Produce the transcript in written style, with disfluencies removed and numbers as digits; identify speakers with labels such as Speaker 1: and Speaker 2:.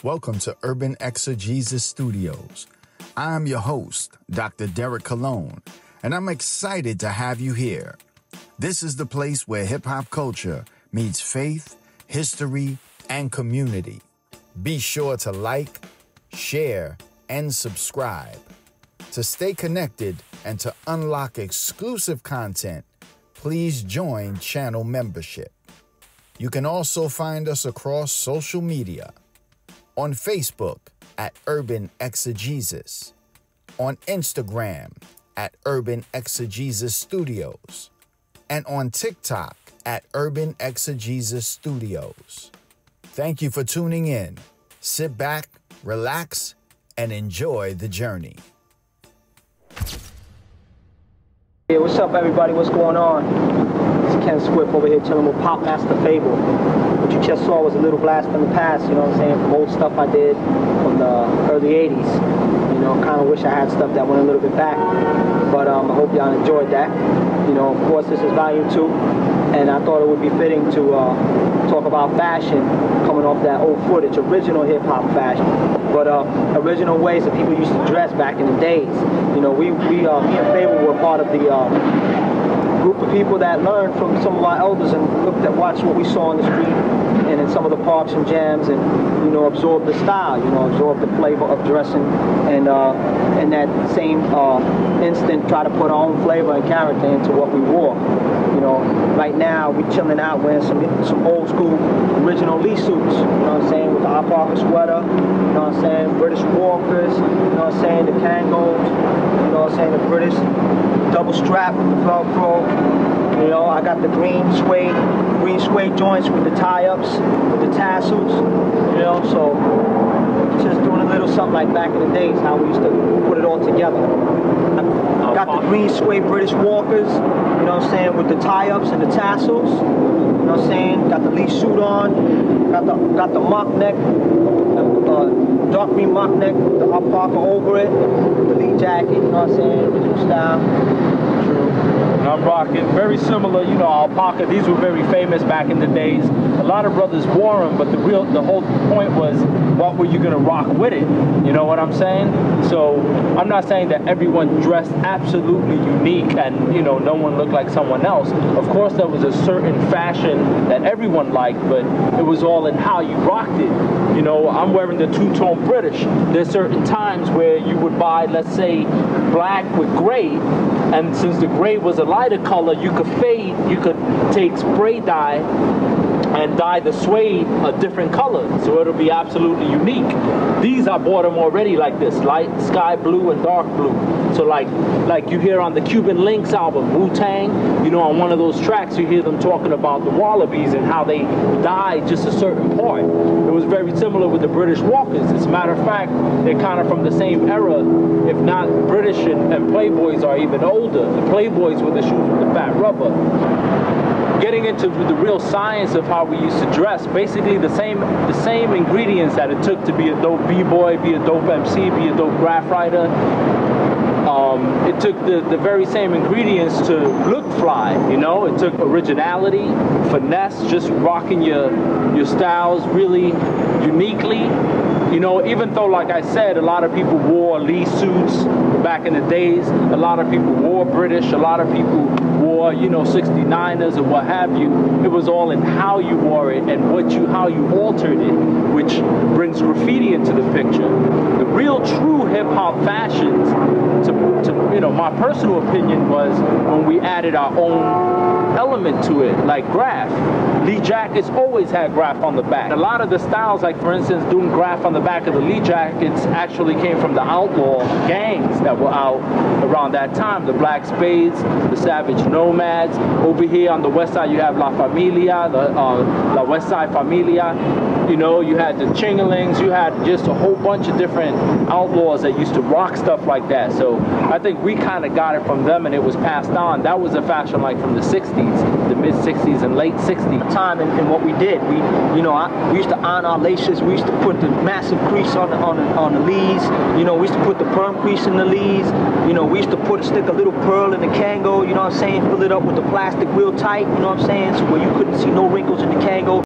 Speaker 1: Welcome to Urban Exegesis Studios. I'm your host, Dr. Derek Colon, and I'm excited to have you here. This is the place where hip-hop culture meets faith, history, and community. Be sure to like, share, and subscribe. To stay connected and to unlock exclusive content, please join channel membership. You can also find us across social media. On Facebook at Urban Exegesis, on Instagram at Urban Exegesis Studios, and on TikTok at Urban Exegesis Studios. Thank you for tuning in. Sit back, relax, and enjoy the journey.
Speaker 2: Hey, what's up, everybody? What's going on? It's Ken Swift over here chilling with Pop Master Fable. What you just saw was a little blast from the past, you know what I'm saying, from old stuff I did from the early 80s. You know, kind of wish I had stuff that went a little bit back, but I hope y'all enjoyed that. You know, of course, this is volume 2, and I thought it would be fitting to talk about fashion coming off that old footage, original hip-hop fashion, but original ways that people used to dress back in the days. You know, me and Fable were part of the group of people that learned from some of our elders and watched what we saw on the street and in some of the parks and jams, and you know, absorbed the style, you know, absorbed the flavor of dressing, and in that same instant try to put our own flavor and character into what we wore. You know, right now we chilling out wearing some old school original Lee suits, you know what I'm saying, with the Art Parker sweater, you know what I'm saying, British Walkers, you know what I'm saying, the Kangos, you know what I'm saying, the British double strap with the Velcro. You know, I got the green suede joints with the tie-ups, with the tassels, you know, so just doing a little something like back in the days, how we used to put it all together. I got the green suede British Walkers, you know what I'm saying, with the tie-ups and the tassels, you know what I'm saying, got the Lee suit on, got the mock neck, dark green mock neck, the Art Parker over it, the Lee jacket, you know what I'm saying, original style.
Speaker 3: And I'm rocking very similar, you know, alpaca. These were very famous back in the days. A lot of brothers wore them, but the whole point was, what were you gonna rock with it? You know what I'm saying? So I'm not saying that everyone dressed absolutely unique and, you know, no one looked like someone else. Of course, there was a certain fashion that everyone liked, but it was all in how you rocked it. You know, I'm wearing the two-tone British. There's certain times where you would buy, let's say, black with gray, and since the gray was a lighter color, you could take spray dye and dye the suede a different color, so it'll be absolutely unique. These, I bought them already like this, light sky blue and dark blue. So like you hear on the Cuban Links album, Wu-Tang, you know, on one of those tracks you hear them talking about the Wallabies and how they dye just a certain part. It was very similar with the British Walkers. As a matter of fact, they're kind of from the same era, if not British and Playboys are even older. The Playboys were the shoes with the fat rubber. Getting into the real science of how we used to dress, basically the same ingredients that it took to be a dope b-boy, be a dope MC, be a dope graph writer. It took the very same ingredients to look fly, you know. It took originality, finesse, just rocking your styles really uniquely. You know, even though, like I said, a lot of people wore Lee suits back in the days, a lot of people wore British, a lot of people wore, you know, 69ers or what have you. It was all in how you wore it and how you altered it, which brings graffiti into the picture. The real true hip-hop fashions, you know, my personal opinion was when we added our own element to it, like graph. Lee jackets always had graph on the back. A lot of the styles, like for instance, doing graph on the back of the Lee jackets actually came from the outlaw gangs that were out around that time. The Black Spades, the Savage Nomads. Over here on the west side, you have La Familia, La West Side Familia. You know, you had the Chingalings, you had just a whole bunch of different outlaws that used to rock stuff like that. So I think we kind of got it from them and it was passed on. That was a fashion like from the 60s, the mid-60s and late 60s.
Speaker 2: Time and what we did, we used to iron our laces. We used to put the massive crease on the Lees. You know, we used to put the perm crease in the Lees. You know, we used to stick a little pearl in the Kango. You know what I'm saying? Fill it up with the plastic real tight. You know what I'm saying? So where you couldn't see no wrinkles in the Kango.